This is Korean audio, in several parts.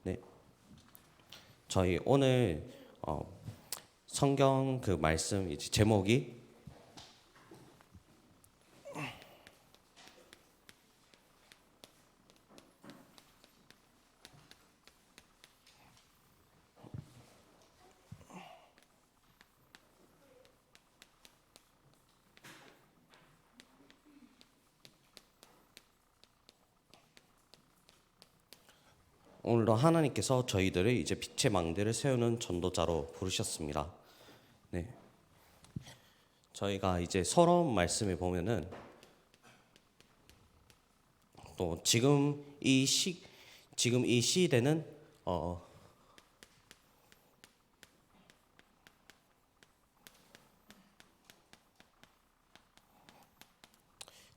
네, 저희 오늘 성경 그 말씀 이제 제목이 오늘도 하나님께서 저희들을 이제 빛의 망대를 세우는 전도자로 부르셨습니다. 네, 저희가 이제 서론 말씀에 보면은 또 지금 이 시대는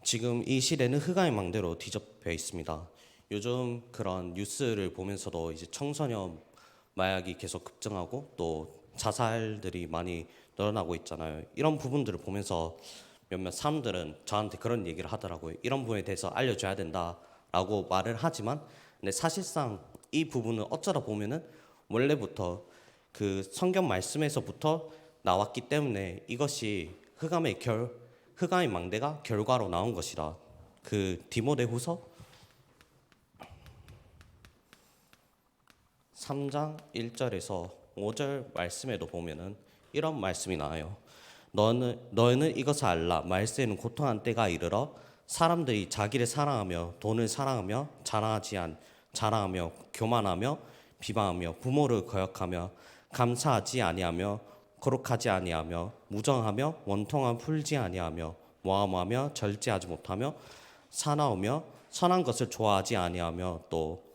지금 이 시대는 흑암의 망대로 뒤덮여 있습니다. 요즘 그런 뉴스를 보면서도 이제 청소년 마약이 계속 급증하고 또 자살들이 많이 늘어나고 있잖아요. 이런 부분들을 보면서 몇몇 사람들은 저한테 그런 얘기를 하더라고요. 이런 부분에 대해서 알려줘야 된다라고 말을 하지만, 근데 사실상 이 부분은 어쩌다 보면은 원래부터 그 성경 말씀에서부터 나왔기 때문에 이것이 흑암의 망대가 결과로 나온 것이다. 그 디모데후서 3장 1절에서 5절 말씀에도 보면은 이런 말씀이 나와요. 너희는 이것을 알라. 말세에는 고통한 때가 이르러 사람들이 자기를 사랑하며 돈을 사랑하며 자랑하며 교만하며 비방하며 부모를 거역하며 감사하지 아니하며 거룩하지 아니하며 무정하며 원통함 풀지 아니하며 모함하며 절제하지 못하며 사나우며 선한 것을 좋아하지 아니하며 또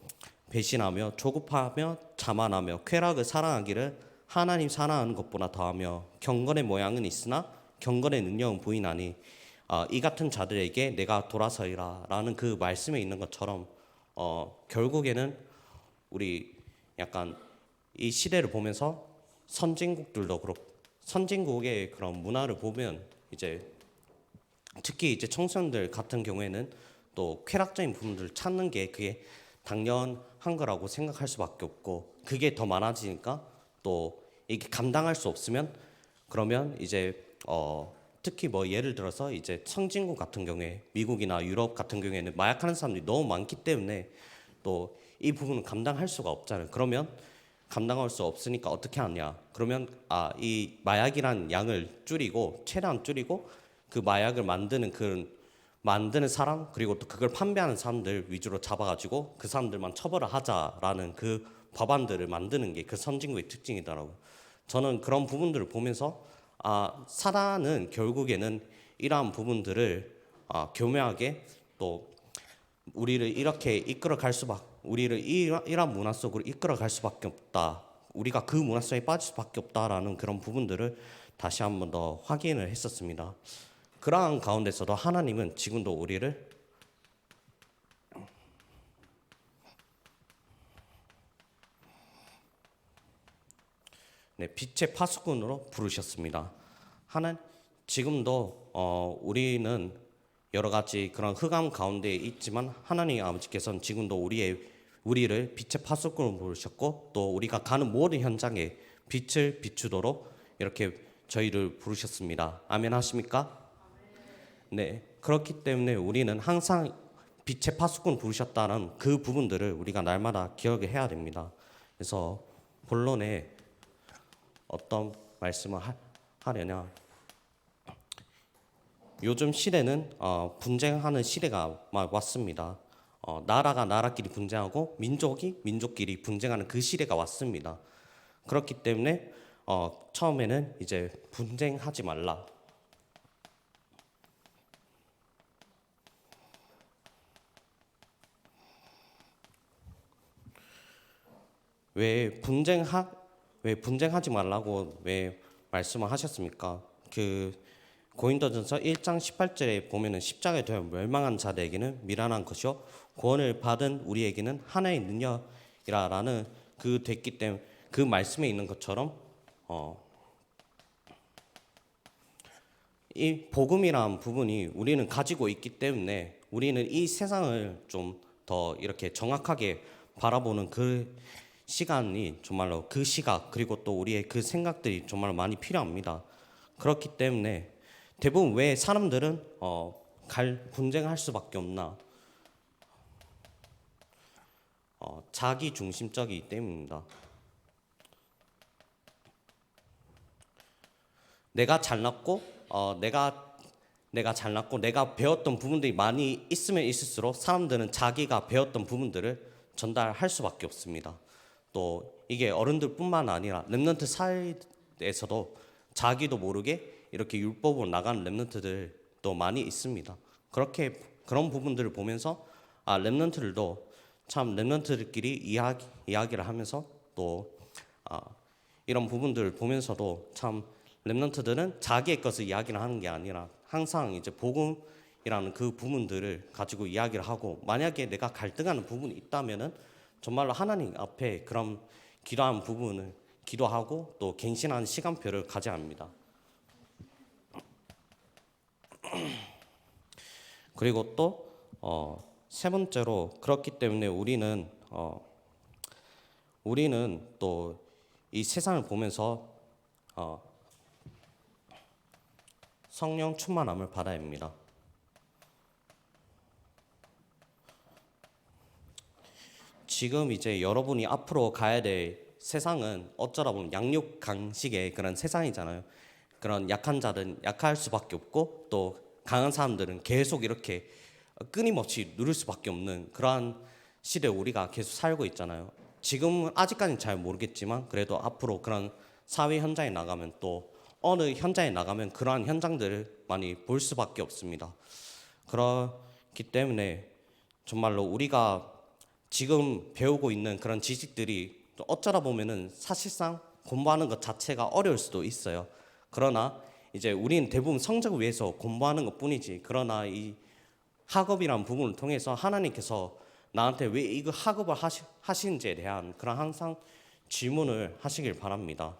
배신하며 조급하며 자만하며 쾌락을 사랑하기를 하나님 사랑하는 것보다 더하며 경건의 모양은 있으나 경건의 능력은 부인하니 이 같은 자들에게 내가 돌아서리라 라는 그 말씀에 있는 것처럼 결국에는 우리 약간 이 시대를 보면서 선진국들도 그렇고 선진국의 그런 문화를 보면 이제 특히 이제 청소년들 같은 경우에는 또 쾌락적인 부분들을 찾는 게 그게 당연한 거라고 생각할 수밖에 없고, 그게 더 많아지니까 또 이게 감당할 수 없으면 그러면 이제 특히 뭐 예를 들어서 이제 선진국 같은 경우에 미국이나 유럽 같은 경우에는 마약하는 사람들이 너무 많기 때문에 또 이 부분은 감당할 수가 없잖아요. 그러면 감당할 수 없으니까 어떻게 하냐? 그러면 이 마약이란 양을 줄이고 최대한 줄이고 그 마약을 만드는 사람 그리고 또 그걸 판매하는 사람들 위주로 잡아가지고 그 사람들만 처벌을 하자라는 그 법안들을 만드는 게 그 선진국의 특징이더라고요. 저는 그런 부분들을 보면서 사단은 결국에는 이러한 부분들을 교묘하게 또 우리를 이러한 문화 속으로 이끌어 갈 수밖에 없다. 우리가 그 문화 속에 빠질 수밖에 없다라는 그런 부분들을 다시 한 번 더 확인을 했었습니다. 그러한 가운데서도 하나님은 지금도 우리를 빛의 파수꾼으로 부르셨습니다. 지금도 우리는 여러 가지 그런 흑암 가운데 있지만 하나님 아버지께서는 지금도 우리를 빛의 파수꾼으로 부르셨고 또 우리가 가는 모든 현장에 빛을 비추도록 이렇게 저희를 부르셨습니다. 아멘 하십니까? 네, 그렇기 때문에 우리는 항상 빛의 파수꾼 부르셨다는 그 부분들을 우리가 날마다 기억을 해야 됩니다. 그래서 본론에 어떤 말씀을 하려냐, 요즘 시대는 분쟁하는 시대가 막 왔습니다. 나라가 나라끼리 분쟁하고 민족이 민족끼리 분쟁하는 그 시대가 왔습니다. 그렇기 때문에 처음에는 이제 분쟁하지 말라. 왜 분쟁하지 말라고 왜 말씀을 하셨습니까? 그 고린도전서 1장 18절에 보면은 십자가에 되어 멸망한 자들에게는 미련한 것이요 구원을 받은 우리에게는 하나의 능력이라라는 그 됐기 때문에 그 말씀에 있는 것처럼 이 복음이라는 부분이 우리는 가지고 있기 때문에 우리는 이 세상을 좀 더 이렇게 정확하게 바라보는 그 시간이 정말로 그 시각 그리고 또 우리의 그 생각들이 정말 많이 필요합니다. 그렇기 때문에 대부분 왜 사람들은 분쟁할 수밖에 없나? 자기 중심적이기 때문입니다. 내가 잘났고 내가 잘났고 내가 배웠던 부분들이 많이 있으면 있을수록 사람들은 자기가 배웠던 부분들을 전달할 수밖에 없습니다. 또 이게 어른들뿐만 아니라 렘넌트 사이에서도 자기도 모르게 이렇게 율법으로 나가는 렘넌트들도 많이 있습니다. 그런 부분들을 보면서 렘넌트들도 참 렘넌트들끼리 이야기를 하면서 또 이런 부분들을 보면서도 참 렘넌트들은 자기의 것을 이야기를 하는 게 아니라 항상 이제 복음이라는 그 부분들을 가지고 이야기를 하고, 만약에 내가 갈등하는 부분이 있다면은 정말로 하나님 앞에 그런 기도하는 부분을 기도하고 또 갱신하는 시간표를 가져야 합니다. 그리고 또 세 번째로, 그렇기 때문에 우리는 또 이 세상을 보면서 성령 충만함을 받아야 합니다. 지금 이제 여러분이 앞으로 가야 될 세상은 어쩌다 보면 양육 강식의 그런 세상이잖아요. 그런 약한 자들은 약할 수밖에 없고 또 강한 사람들은 계속 이렇게 끊임없이 누릴 수밖에 없는 그러한 시대에 우리가 계속 살고 있잖아요. 지금은 아직까지는 잘 모르겠지만 그래도 앞으로 그런 사회 현장에 나가면 또 어느 현장에 나가면 그러한 현장들을 많이 볼 수밖에 없습니다. 그렇기 때문에 정말로 우리가 지금 배우고 있는 그런 지식들이 어쩌다 보면은 사실상 공부하는 것 자체가 어려울 수도 있어요. 그러나 이제 우리는 대부분 성적을 위해서 공부하는 것뿐이지, 그러나 이 학업이라는 부분을 통해서 하나님께서 나한테 왜 이거 학업을 하시는지에 대한 그런 항상 질문을 하시길 바랍니다.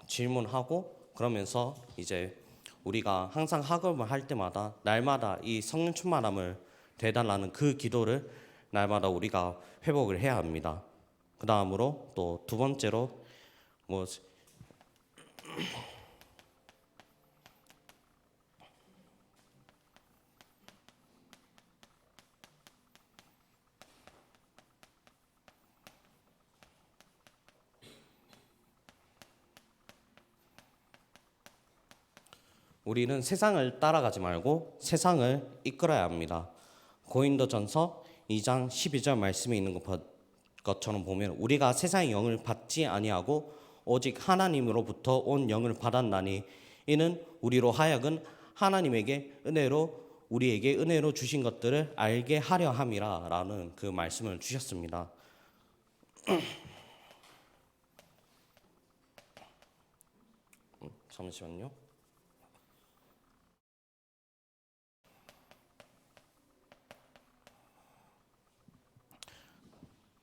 질문하고 그러면서 이제 우리가 항상 학업을 할 때마다 날마다 이 성령 충만함을 되달라는 그 기도를 날마다 우리가 회복을 해야 합니다. 그 다음으로 또 두 번째로 우리는 세상을 따라가지 말고 세상을 이끌어야 합니다. 고린도전서 2장 12절 말씀에 있는 것처럼 보면 우리가 세상의 영을 받지 아니하고 오직 하나님으로부터 온 영을 받았나니 이는 우리로 하여금 하나님에게 우리에게 은혜로 주신 것들을 알게 하려 함이라라는 그 말씀을 주셨습니다. 잠시만요.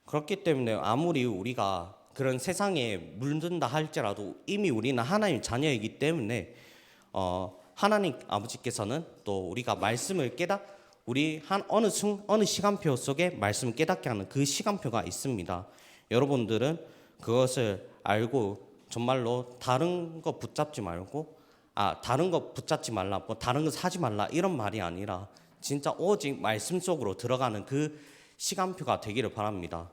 그렇기 때문에 아무리 우리가 그런 세상에 물든다 할지라도 이미 우리는 하나님 자녀이기 때문에 하나님 아버지께서는 또 우리가 말씀을 우리 어느 시간표 속에 말씀을 깨닫게 하는 그 시간표가 있습니다. 여러분들은 그것을 알고 정말로 다른 거 붙잡지 말고 다른 거 붙잡지 말라, 뭐 다른 거 사지 말라 이런 말이 아니라 진짜 오직 말씀 속으로 들어가는 그 시간표가 되기를 바랍니다.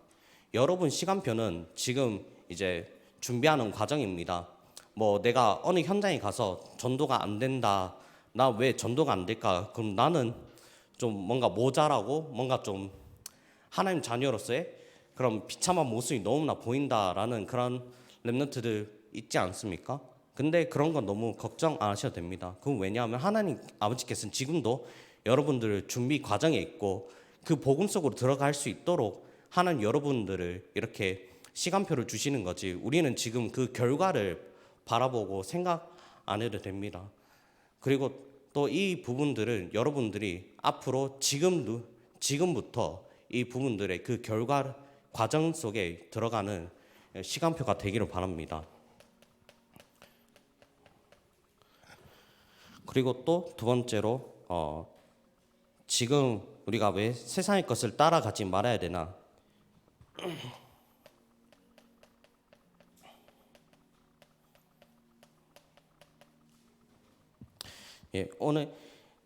여러분 시간표는 지금 이제 준비하는 과정입니다. 뭐 내가 어느 현장에 가서 전도가 안 된다, 나 왜 전도가 안 될까? 그럼 나는 좀 뭔가 모자라고 뭔가 좀 하나님 자녀로서의 그런 비참한 모습이 너무나 보인다라는 그런 렘넌트들 있지 않습니까? 근데 그런 건 너무 걱정 안 하셔도 됩니다. 그건 왜냐하면 하나님 아버지께서는 지금도 여러분들 준비 과정에 있고 그 복음 속으로 들어갈 수 있도록 하나님 여러분들을 이렇게 시간표를 주시는 거지, 우리는 지금 그 결과를 바라보고 생각 안 해도 됩니다. 그리고 또 이 부분들은 여러분들이 앞으로 지금부터 이 부분들의 그 결과 과정 속에 들어가는 시간표가 되기를 바랍니다. 그리고 또 두 번째로 지금 우리가 왜 세상의 것을 따라가지 말아야 되나? 예, 오늘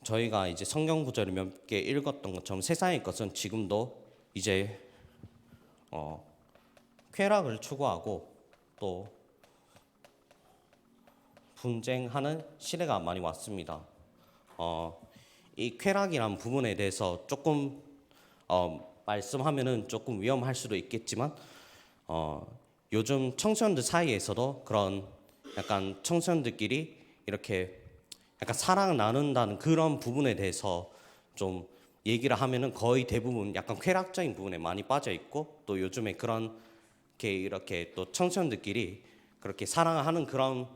저희가 이제 성경 구절을 몇 개 읽었던 것처럼 세상의 것은 지금도 이제 쾌락을 추구하고 또 분쟁하는 시대가 많이 왔습니다. 이 쾌락이란 부분에 대해서 조금 말씀하면은 조금 위험할 수도 있겠지만 요즘 청소년들 사이에서도 그런 약간 청소년들끼리 이렇게 약간 사랑을 나눈다는 그런 부분에 대해서 좀 얘기를 하면은 거의 대부분 약간 쾌락적인 부분에 많이 빠져 있고 또 요즘에 그런 게 이렇게 또 청소년들끼리 그렇게 사랑을 하는 그런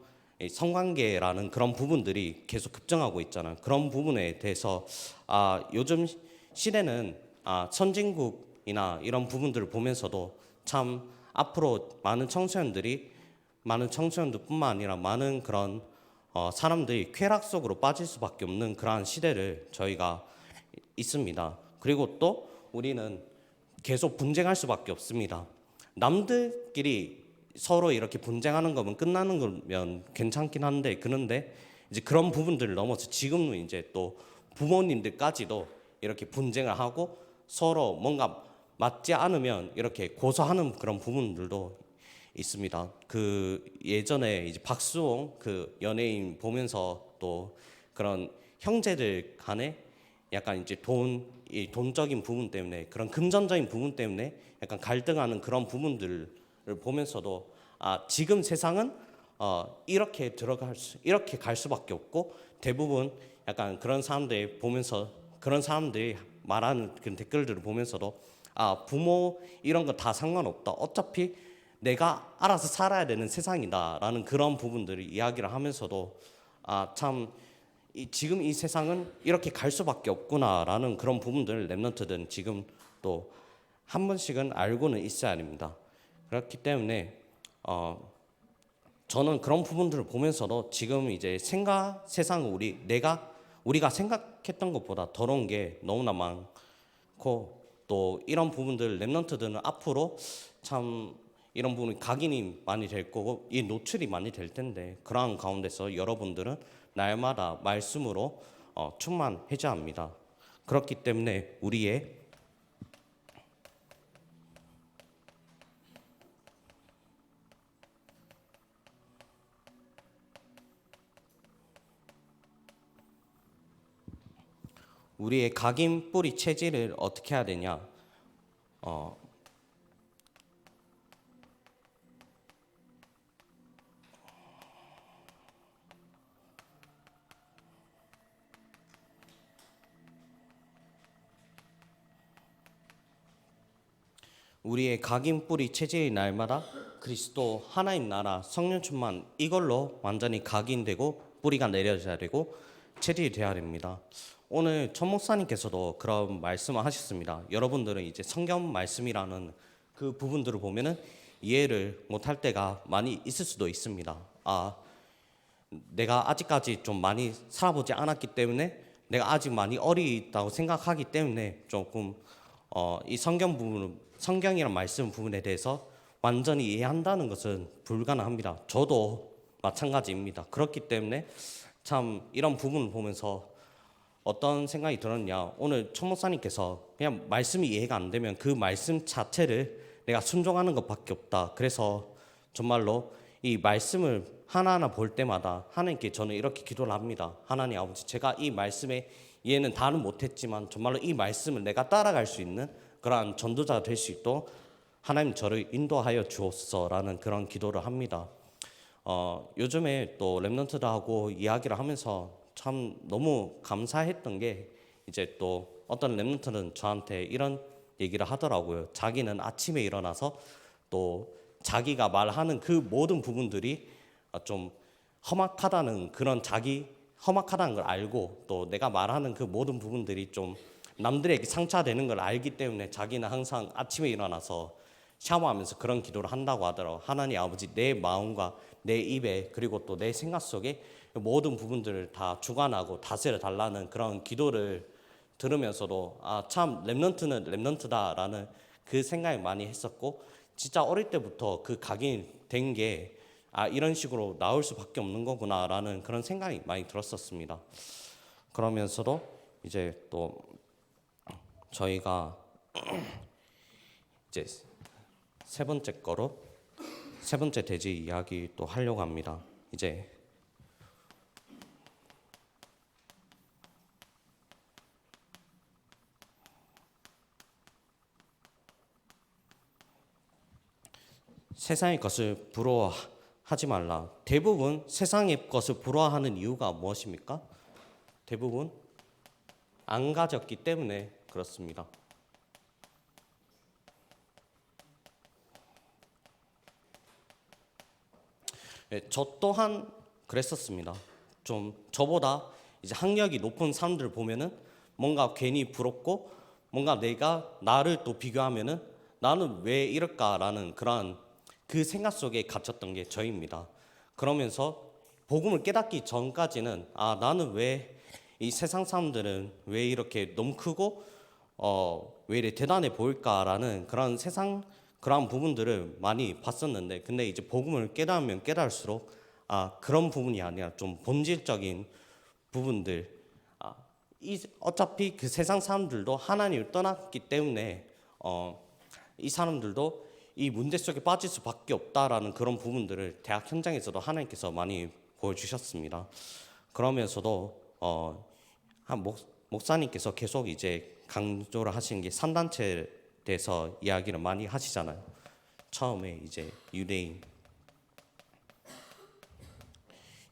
성관계라는 그런 부분들이 계속 급증하고 있잖아요. 그런 부분에 대해서 요즘 시대는 선진국이나 이런 부분들을 보면서도 참 앞으로 많은 청소년들뿐만 아니라 많은 그런 사람들이 쾌락 속으로 빠질 수밖에 없는 그러한 시대를 저희가 있습니다. 그리고 또 우리는 계속 분쟁할 수밖에 없습니다. 남들끼리 서로 이렇게 분쟁하는 거면 끝나는 거면 괜찮긴 한데 그런데 이제 그런 부분들을 넘어서 지금은 이제 또 부모님들까지도 이렇게 분쟁을 하고 서로 뭔가 맞지 않으면 이렇게 고소하는 그런 부분들도 있습니다. 그 예전에 이제 박수홍 그 연예인 보면서 또 그런 형제들 간에 약간 이제 이 돈적인 부분 때문에 그런 금전적인 부분 때문에 약간 갈등하는 그런 부분들을 보면서도 지금 세상은 이렇게 갈 수밖에 없고 대부분 약간 그런 사람들 보면서 그런 사람들이 말하는 그런 댓글들을 보면서도 부모 이런 거 다 상관없다. 어차피 내가 알아서 살아야 되는 세상이다라는 그런 부분들을 이야기를 하면서도 참 지금 이 세상은 이렇게 갈 수밖에 없구나라는 그런 부분들을 랩런트들은 지금 또 한 번씩은 알고는 있어야 합니다. 그렇기 때문에 저는 그런 부분들을 보면서도 지금 이제 세상은 우리가 생각했던 것보다 더러운 게 너무나 많고 또 이런 부분들 랩런트들은 앞으로 참 이런 부분이 각인이 많이 될 거고 이 노출이 많이 될 텐데 그러한 가운데서 여러분들은 날마다 말씀으로 충만해져야 합니다. 그렇기 때문에 우리의 각인 뿌리 체질을 어떻게 해야 되냐? 우리의 각인 뿌리 체질이 날마다 그리스도 하나님 나라 성령 충만 이걸로 완전히 각인되고 뿌리가 내려져야 되고 체질이 되어야 됩니다. 오늘 천 목사님께서도 그런 말씀을 하셨습니다. 여러분들은 이제 성경 말씀이라는 그 부분들을 보면은 이해를 못할 때가 많이 있을 수도 있습니다. 내가 아직까지 좀 많이 살아보지 않았기 때문에 내가 아직 많이 어리다고 생각하기 때문에 조금 이 성경이란 말씀 부분에 대해서 완전히 이해한다는 것은 불가능합니다. 저도 마찬가지입니다. 그렇기 때문에 참 이런 부분을 보면서 어떤 생각이 들었냐, 오늘 천 목사님께서 그냥 말씀이 이해가 안 되면 그 말씀 자체를 내가 순종하는 것밖에 없다. 그래서 정말로 이 말씀을 하나하나 볼 때마다 하나님께 저는 이렇게 기도를 합니다. 하나님 아버지, 제가 이 말씀에 이해는 다는 못했지만 정말로 이 말씀을 내가 따라갈 수 있는 그러한 전도자가 될 수 있도록 하나님 저를 인도하여 주옵소서라는 그런 기도를 합니다. 요즘에 또 랩런트들하고 이야기를 하면서 참 너무 감사했던 게 이제 또 어떤 랩런트는 저한테 이런 얘기를 하더라고요. 자기는 아침에 일어나서 또 자기가 말하는 그 모든 부분들이 좀 험악하다는 걸 알고 또 내가 말하는 그 모든 부분들이 좀 남들에게 상처되는 걸 알기 때문에 자기는 항상 아침에 일어나서 샤워하면서 그런 기도를 한다고 하더라고요. 하나님 아버지, 내 마음과 내 입에 그리고 또 내 생각 속에 모든 부분들을 다 주관하고 다스려 달라는 그런 기도를 들으면서도 참 랩런트는 랩런트다라는 그 생각을 많이 했었고 진짜 어릴 때부터 그 각인이 된 게 이런 식으로 나올 수밖에 없는 거구나라는 그런 생각이 많이 들었었습니다. 그러면서도 이제 또 저희가 이제 세 번째 대지 이야기 또 하려고 합니다. 이제 세상의 것을 부러워하지 말라. 대부분 세상의 것을 부러워하는 이유가 무엇입니까? 대부분 안 가졌기 때문에 그렇습니다. 저 또한 그랬었습니다. 좀 저보다 이제 학력이 높은 사람들 보면은 뭔가 괜히 부럽고 뭔가 내가 나를 또 비교하면은 나는 왜 이럴까라는 그런 그 생각 속에 갇혔던 게 저입니다. 그러면서 복음을 깨닫기 전까지는 나는 왜 이 세상 사람들은 왜 이렇게 너무 크고 왜 이렇게 대단해 보일까라는 그런 세상 그런 부분들을 많이 봤었는데 근데 이제 복음을 깨달으면 깨달을수록 그런 부분이 아니라 좀 본질적인 부분들 어차피 그 세상 사람들도 하나님을 떠났기 때문에 이 사람들도 이 문제 속에 빠질 수밖에 없다라는 그런 부분들을 대학 현장에서도 하나님께서 많이 보여주셨습니다. 그러면서도 한 목사님께서 계속 이제 강조를 하시는 게 3단체에 대해서 이야기를 많이 하시잖아요. 처음에 이제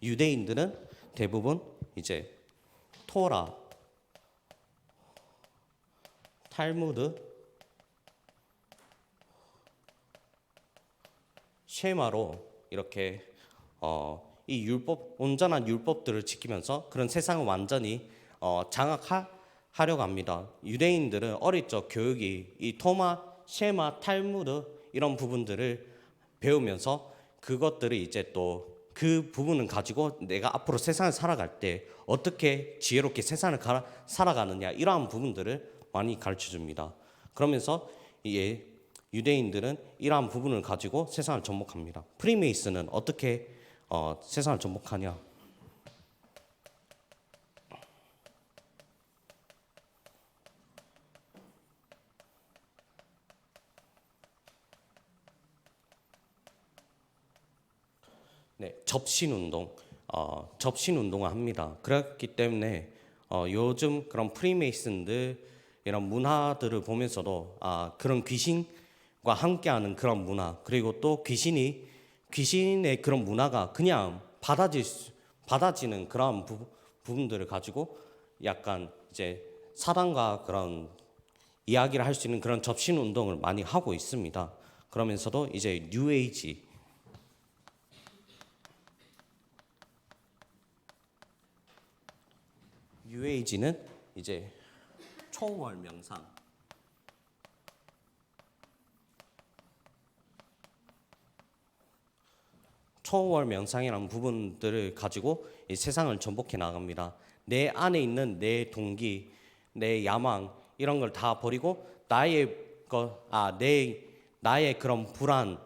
유대인들은 대부분 이제 토라, 탈무드, 쉐마로 이렇게 이 온전한 율법들을 지키면서 그런 세상을 완전히 장악하려고 합니다. 유대인들은 어릴 적 교육이 이 토마, 쉐마, 탈무드 이런 부분들을 배우면서 그것들을 이제 또 그 부분을 가지고 내가 앞으로 세상을 살아갈 때 어떻게 지혜롭게 세상을 살아가느냐 이러한 부분들을 많이 가르쳐 줍니다. 그러면서 유대인들은 이러한 부분을 가지고 세상을 접목합니다. 프리메이슨은 어떻게 세상을 접목하냐? 네, 접신 운동을 합니다. 그렇기 때문에 요즘 그런 프리메이슨들 이런 문화들을 보면서도 그런 귀신과 함께하는 그런 문화 그리고 또 귀신의 그런 문화가 그냥 받아지는 그런 부분들을 가지고 약간 이제 사단과 그런 이야기를 할 수 있는 그런 접신 운동을 많이 하고 있습니다. 그러면서도 이제 뉴에이지는 이제 초월 명상이라는 부분들을 가지고 이 세상을 전복해 나갑니다. 내 안에 있는 내 동기, 내 야망 이런 걸 다 버리고 나의 그런 불안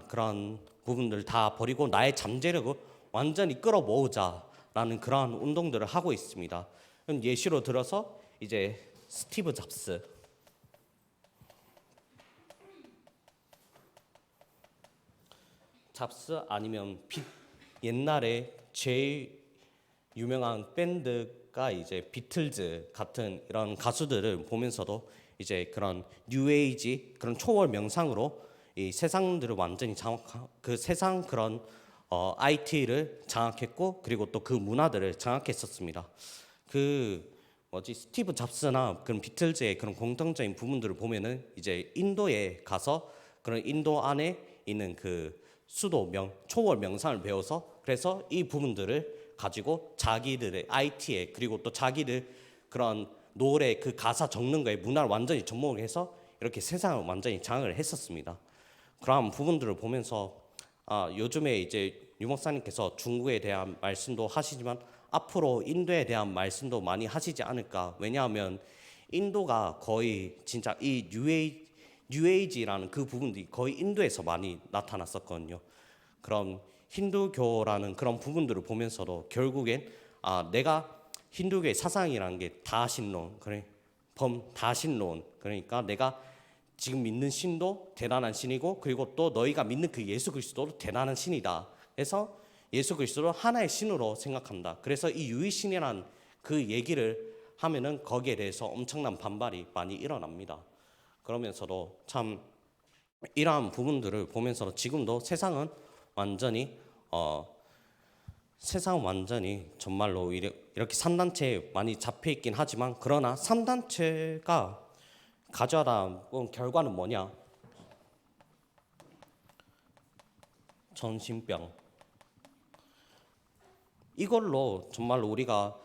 그런 부분들 다 버리고 나의 잠재력을 완전히 끌어모으자라는 그러한 운동들을 하고 있습니다. 예시로 들어서 이제 스티브 잡스 아니면 옛날에 제일 유명한 밴드가 이제 비틀즈 같은 이런 가수들을 보면서도 이제 그런 뉴에이지 그런 초월 명상으로 이 세상들을 완전히 그 세상 그런 IT를 장악했고 그리고 또 그 문화들을 장악했었습니다. 스티브 잡스나 그런 비틀즈의 그런 공통적인 부분들을 보면은 이제 인도에 가서 그런 인도 안에 있는 그 초월 명상을 배워서 그래서 이 부분들을 가지고 자기들의 IT에 그리고 또 자기들 그런 노래 그 가사 적는 거에 문화를 완전히 접목을 해서 이렇게 세상을 완전히 장악을 했었습니다. 그런 부분들을 보면서 요즘에 이제 유 목사님께서 중국에 대한 말씀도 하시지만 앞으로 인도에 대한 말씀도 많이 하시지 않을까. 왜냐하면 인도가 거의 진짜 이 뉴에이지라는 그 부분들이 거의 인도에서 많이 나타났었거든요. 그럼 힌두교라는 그런 부분들을 보면서도 결국엔 내가 힌두교의 사상이라는 게 다신론, 그래 범다신론, 그러니까 내가 지금 믿는 신도 대단한 신이고, 그리고 또 너희가 믿는 그 예수 그리스도도 대단한 신이다. 그래서 예수 그리스도를 하나의 신으로 생각한다. 그래서 이 유일신이라는 그 얘기를 하면은 거기에 대해서 엄청난 반발이 많이 일어납니다. 그러면서도 참 이러한 부분들을 보면서 지금도 세상은 완전히 정말로 이렇게 3단체에 많이 잡혀 있긴 하지만, 그러나 3단체가 가져다 온 결과는 뭐냐? 정신병. 이걸로 정말로 우리가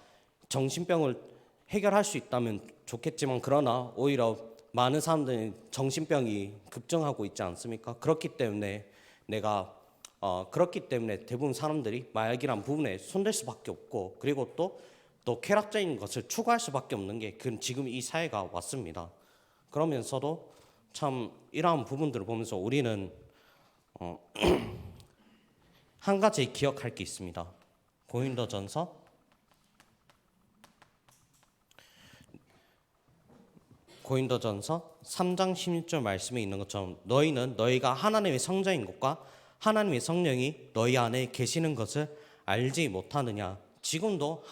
정신병을 해결할 수 있다면 좋겠지만, 그러나 오히려 많은 사람들이 정신병이 급증하고 있지 않습니까? 그렇기 때문에 대부분 사람들이 마약이란 부분에 손댈 수밖에 없고, 그리고 또 쾌락적인 것을 추구할 수밖에 없는 게 지금 이 사회가 왔습니다. 그러면서도 참 이러한 부분들을 보면서 우리는 한 가지 기억할 게 있습니다. 고린도전서 3장 16절 말씀에 있는 것처럼 너희는 너희가 하나님의 성자인 것과 하나님의 성령이 너희 안에 계시는 것을 알지 못하느냐. 지금도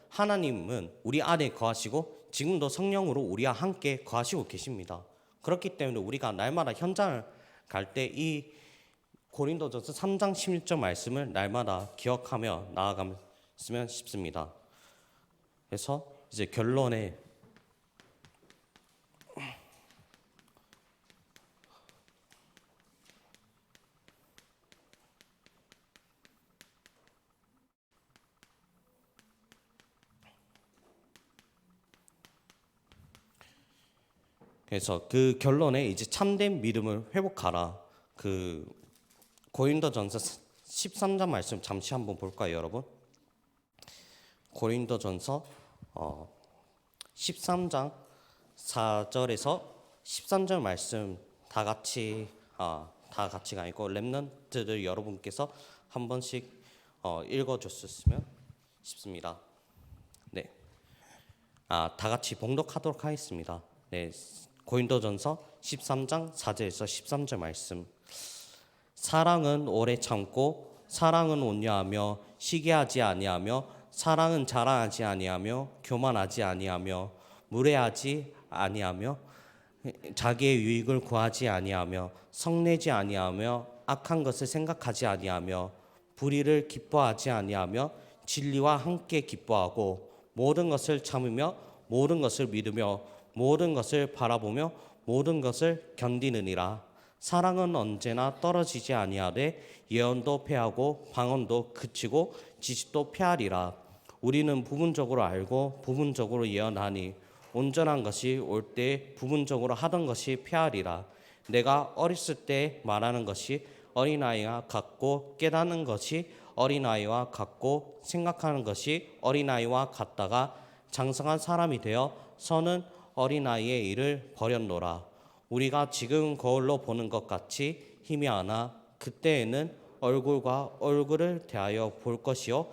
하나님은 우리 안에 거하시고 지금도 성령으로 우리와 함께 거하시고 계십니다. 그렇기 때문에 우리가 날마다 현장을 갈 때 이 고린도전서 3장 16절 말씀을 날마다 기억하며 나아갔으면 싶습니다. 그래서 이제 결론에 이제 참된 믿음을 회복하라. 고린도전서 13장 말씀 잠시 한번 볼까요, 여러분? 고린도전서 13장 4절에서 13절 말씀 다 같이가 아니고 렘넌트들 여러분께서 한 번씩 읽어줬으면 싶습니다. 네, 다 같이 봉독하도록 하겠습니다. 네, 고린도전서 13장 4절에서 13절 말씀. 사랑은 오래 참고 사랑은 온유하며 시기하지 아니하며 사랑은 자랑하지 아니하며 교만하지 아니하며 무례하지 아니하며 자기의 유익을 구하지 아니하며 성내지 아니하며 악한 것을 생각하지 아니하며 불의를 기뻐하지 아니하며 진리와 함께 기뻐하고 모든 것을 참으며 모든 것을 믿으며 모든 것을 바라보며 모든 것을 견디느니라. 사랑은 언제나 떨어지지 아니하되 예언도 패하고 방언도 그치고 지식도 패하리라. 우리는 부분적으로 알고 부분적으로 예언하니 온전한 것이 올 때 부분적으로 하던 것이 패하리라. 내가 어렸을 때 말하는 것이 어린아이와 같고 깨닫는 것이 어린아이와 같고 생각하는 것이 어린아이와 같다가 장성한 사람이 되어 서는 어린아이의 일을 버렸노라. 우리가 지금 거울로 보는 것 같이 희미하나 그때에는 얼굴과 얼굴을 대하여 볼 것이요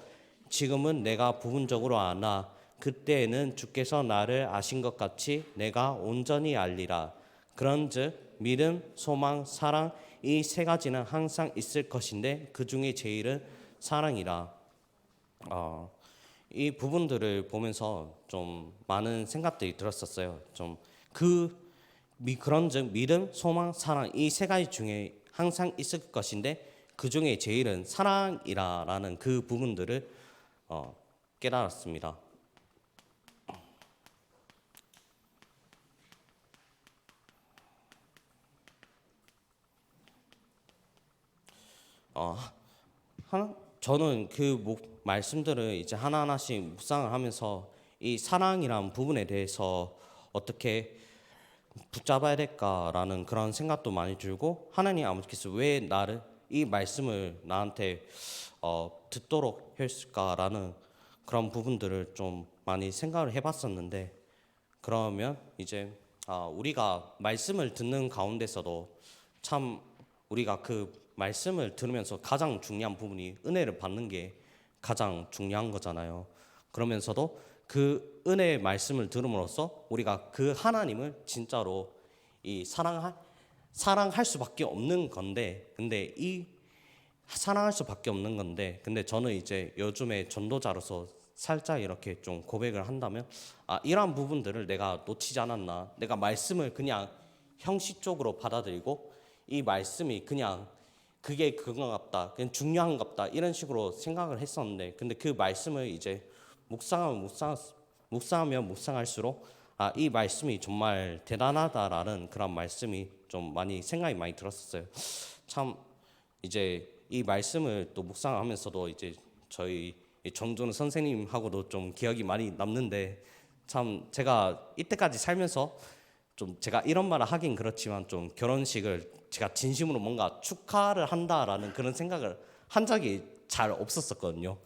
지금은 내가 부분적으로 아나 그때에는 주께서 나를 아신 것 같이 내가 온전히 알리라. 그런즉 믿음, 소망, 사랑 이 세 가지는 항상 있을 것인데 그 중에 제일은 사랑이라. 이 부분들을 보면서 좀 많은 생각들이 들었었어요. 그런즉 믿음, 소망, 사랑 이 세 가지 중에 항상 있을 것인데 그 중에 제일은 사랑이라라는 그 부분들을 깨달았습니다. 저는 말씀들을 이제 하나하나씩 묵상을 하면서 이 사랑이란 부분에 대해서 어떻게 붙잡아야 될까라는 그런 생각도 많이 들고, 하나님 아버지께서 왜 이 말씀을 나한테 듣도록 했을까라는 그런 부분들을 좀 많이 생각을 해봤었는데 그러면 이제 우리가 말씀을 듣는 가운데서도 참 우리가 그 말씀을 들으면서 가장 중요한 부분이 은혜를 받는 게 가장 중요한 거잖아요. 그러면서도 그 은혜의 말씀을 들음으로써 우리가 그 하나님을 진짜로 이 사랑할 수밖에 없는 건데, 근데 이 사랑할 수밖에 없는 건데, 근데 저는 이제 요즘에 전도자로서 살짝 이렇게 좀 고백을 한다면, 이러한 부분들을 내가 놓치지 않았나, 내가 말씀을 그냥 형식적으로 받아들이고 이 말씀이 그냥 그게 그거 같다, 그냥 중요한 것 같다 이런 식으로 생각을 했었는데, 근데 그 말씀을 이제 묵상하면 묵상할수록 이 말씀이 정말 대단하다라는 그런 말씀이 좀 많이 생각이 많이 들었었어요. 참 이제 이 말씀을 또 묵상하면서도 이제 저희 정준 선생님하고도 좀 기억이 많이 남는데, 참 제가 이때까지 살면서 좀 제가 이런 말을 하긴 그렇지만 좀 결혼식을 제가 진심으로 뭔가 축하를 한다라는 그런 생각을 한 적이 잘 없었었거든요.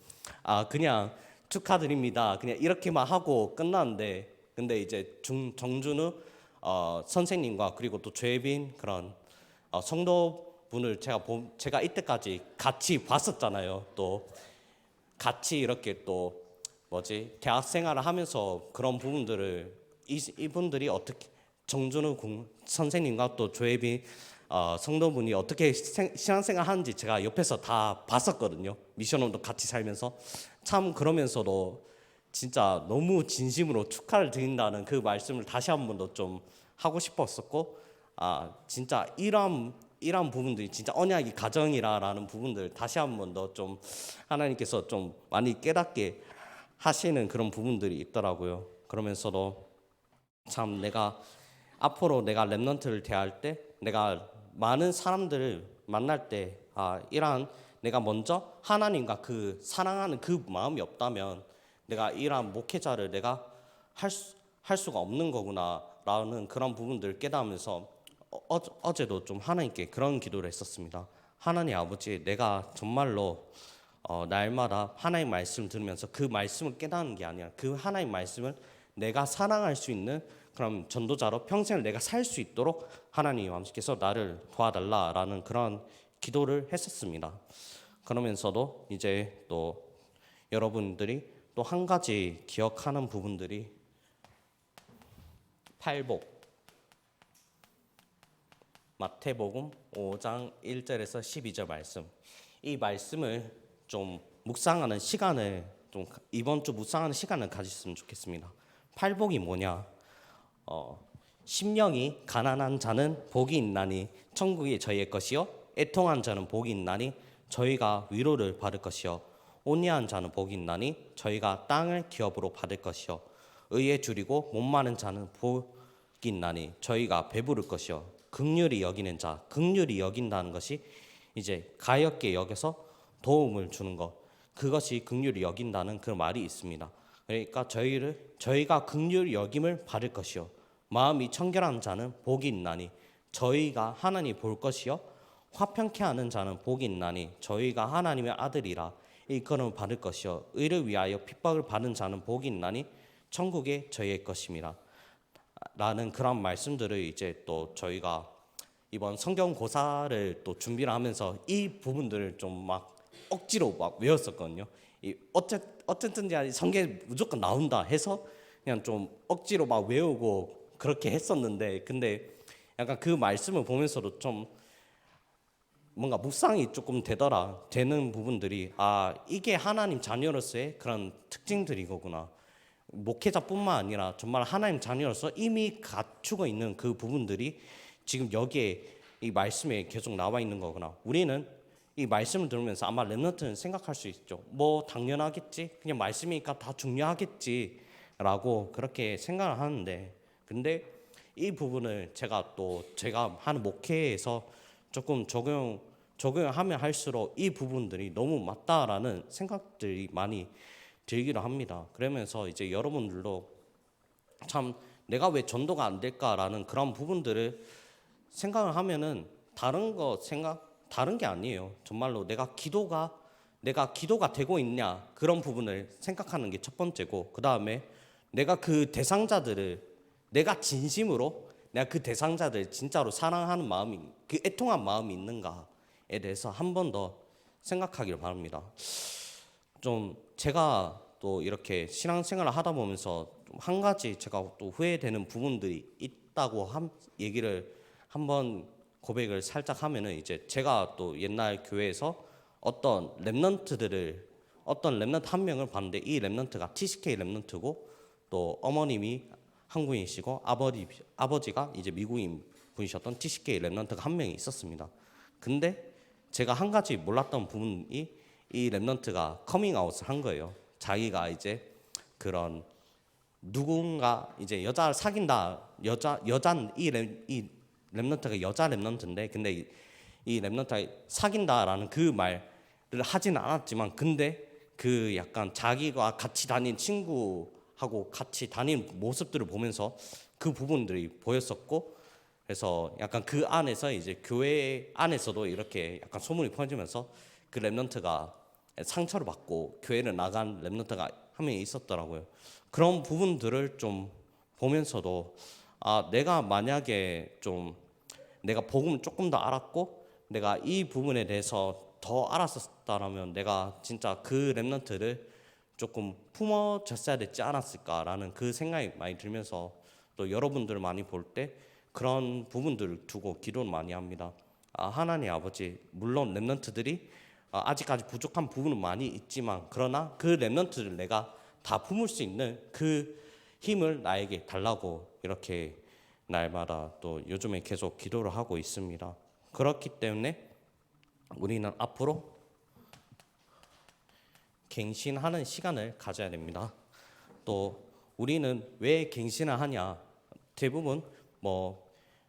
그냥 축하드립니다 그냥 이렇게만 하고 끝났는데, 근데 이제 정준우 선생님과 그리고 또 죄빈 그런 성도분을 제가 이때까지 같이 봤었잖아요. 또 같이 이렇게 또 대학 생활을 하면서 그런 부분들을 이분들이 어떻게 정준우 선생님과 또 조혜빈 성도분이 어떻게 신앙생활 하는지 제가 옆에서 다 봤었거든요. 미션홈도 같이 살면서 참 그러면서도 진짜 너무 진심으로 축하를 드린다는 그 말씀을 다시 한 번 더 좀 하고 싶었었고, 진짜 이런 부분들이 진짜 언약이 가정이라라는 부분들 다시 한 번 더 좀 하나님께서 좀 많이 깨닫게 하시는 그런 부분들이 있더라고요. 그러면서도 참 앞으로 내가 랩런트를 대할 때, 내가 많은 사람들을 만날 때 이러한 내가 먼저 하나님과 그 사랑하는 그 마음이 없다면 내가 이러한 목회자를 내가 할 수가 없는 거구나라는 그런 부분들을 깨달으면서 어제도 좀 하나님께 그런 기도를 했었습니다. 하나님 아버지, 내가 정말로 날마다 하나님 말씀을 들으면서 그 말씀을 깨닫는 게 아니라 그 하나님 말씀을 내가 사랑할 수 있는 그런 전도자로 평생을 내가 살 수 있도록 하나님 아버지께서 나를 도와달라라는 그런 기도를 했었습니다. 그러면서도 이제 또 여러분들이 또 한 가지 기억하는 부분들이 팔복, 마태복음 5장 1절에서 12절 말씀, 이 말씀을 좀 묵상하는 시간을 좀 이번 주 묵상하는 시간을 가졌으면 좋겠습니다. 팔복이 뭐냐? 심령이 가난한 자는 복이 있나니 천국이 저희의 것이요, 애통한 자는 복이 있나니 저희가 위로를 받을 것이요, 온유한 자는 복이 있나니 저희가 땅을 기업으로 받을 것이요, 의에 줄이고 목마른 자는 복이 있나니 저희가 배부를 것이요, 긍휼히 여기는 자, 긍휼히 여긴다는 것이 이제 가엾게 여겨서 도움을 주는 것, 그것이 긍휼히 여긴다는 그 말이 있습니다. 그러니까 저희가 긍휼히 여김을 받을 것이요, 마음이 청결한 자는 복이 있나니 저희가 하나님 볼 것이요, 화평케 하는 자는 복이 있나니 저희가 하나님의 아들이라 일컬음을 받을 것이요, 의를 위하여 핍박을 받은 자는 복이 있나니 천국에 저희의 것임이라 라는 그런 말씀들을 이제 또 저희가 이번 성경고사를 또 준비를 하면서 이 부분들을 좀 막 억지로 막 외웠었거든요. 어쨌든지 성경에 무조건 나온다 해서 그냥 좀 억지로 막 외우고 그렇게 했었는데, 근데 약간 그 말씀을 보면서도 좀 뭔가 묵상이 조금 되는 부분들이 이게 하나님 자녀로서의 그런 특징들이거구나, 목회자뿐만 아니라 정말 하나님 자녀로서 이미 갖추고 있는 그 부분들이 지금 여기에 이 말씀에 계속 나와 있는 거구나. 우리는 이 말씀을 들으면서 아마 렘넌트는 생각할 수 있죠. 뭐 당연하겠지, 그냥 말씀이니까 다 중요하겠지라고 그렇게 생각을 하는데, 근데 이 부분을 제가 하는 목회에서 조금 적용하면 할수록 이 부분들이 너무 맞다라는 생각들이 많이 들기도 합니다. 그러면서 이제 여러분들도 참 내가 왜 전도가 안 될까라는 그런 부분들을 생각을 하면은 다른 게 아니에요. 정말로 내가 기도가 내가 기도가 되고 있냐 그런 부분을 생각하는 게 첫 번째고, 그 다음에 내가 그 대상자들을 내가 진심으로 내가 그 대상자들 진짜로 사랑하는 마음이, 그 애통한 마음이 있는가에 대해서 한 번 더 생각하기를 바랍니다. 좀 제가 또 이렇게 신앙생활을 하다 보면서 좀 한 가지 제가 또 후회되는 부분들이 있다고 얘기를 한번 고백을 살짝 하면은, 이제 제가 또 옛날 교회에서 어떤 랩런트 한 명을 봤는데, 이 랩런트가 TCK 랩런트고 또 어머님이 한국인이시고 아버지가 이제 미국인 분이셨던 TCK 랩런트가 한 명이 있었습니다. 근데 제가 한 가지 몰랐던 부분이, 이 랩런트가 커밍아웃을 한 거예요. 자기가 이제 그런 누군가 이제 여자를 사귄다, 이 랩런트가 여자 랩런트인데, 근데 이 랩런트가 사귄다라는 그 말을 하지는 않았지만, 근데 그 약간 자기가 같이 다닌 친구하고 같이 다닌 모습들을 보면서 그 부분들이 보였었고, 그래서 약간 그 안에서 이제 교회 안에서도 이렇게 약간 소문이 퍼지면서 그 랩런트가 상처를 받고 교회를 나간 랩런트가 한 명이 있었더라고요. 그런 부분들을 좀 보면서도, 내가 만약에 좀 내가 복음을 조금 더 알았고 내가 이 부분에 대해서 더 알았었다라면 내가 진짜 그 랩런트를 조금 품어줬어야 됐지 않았을까라는 그 생각이 많이 들면서, 또 여러분들 많이 볼 때 그런 부분들을 두고 기도를 많이 합니다. 하나님 아버지, 물론 랩런트들이 아직까지 부족한 부분은 많이 있지만, 그러나 그 랩런트를 내가 다 품을 수 있는 그 힘을 나에게 달라고 이렇게 날마다 또 요즘에 계속 기도를 하고 있습니다. 그렇기 때문에 우리는 앞으로 갱신하는 시간을 가져야 됩니다. 또 우리는 왜 갱신을 하냐? 대부분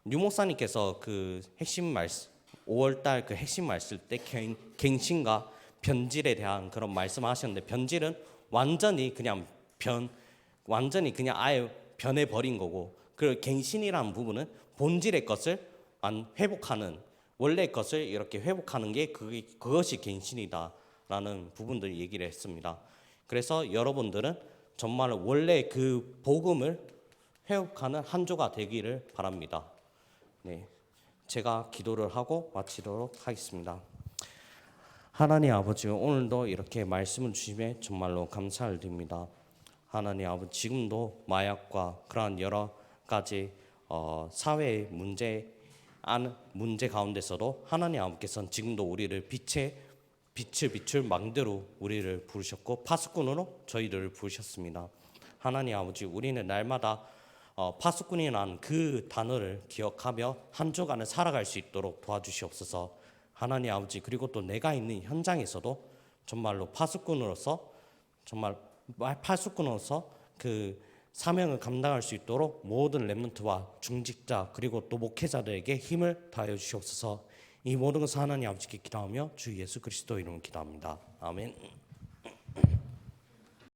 류 목사님께서 그 핵심 말씀, 5월달 그 핵심 말씀 때 갱신과 변질에 대한 그런 말씀하셨는데, 변질은 완전히 그냥 아예 변해 버린 거고, 그 갱신이라는 부분은 본질의 것을 회복하는, 원래의 것을 이렇게 회복하는 게 그것이 갱신이다라는 부분들 얘기를 했습니다. 그래서 여러분들은 정말로 원래 그 복음을 회복하는 한 주가 되기를 바랍니다. 네, 제가 기도를 하고 마치도록 하겠습니다. 하나님 아버지, 오늘도 이렇게 말씀을 주심에 정말로 감사를 드립니다. 하나님 아버지, 지금도 마약과 그러한 여러 가지 사회의 문제 가운데서도 하나님 아버지께서는 지금도 우리를 빛을 비출 망대로 우리를 부르셨고 파수꾼으로 저희들을 부르셨습니다. 하나님 아버지, 우리는 날마다 파수꾼이라는 그 단어를 기억하며 한 주간을 살아갈 수 있도록 도와주시옵소서. 하나님 아버지, 그리고 또 내가 있는 현장에서도 정말로 파수꾼으로서 그 사명을 감당할 수 있도록 모든 렘넌트와 중직자 그리고 또 목회자들에게 힘을 다하여 주시옵소서. 이 모든 것을 하나님 아버지께 기도하며 주 예수 그리스도 이름으로 기도합니다. 아멘.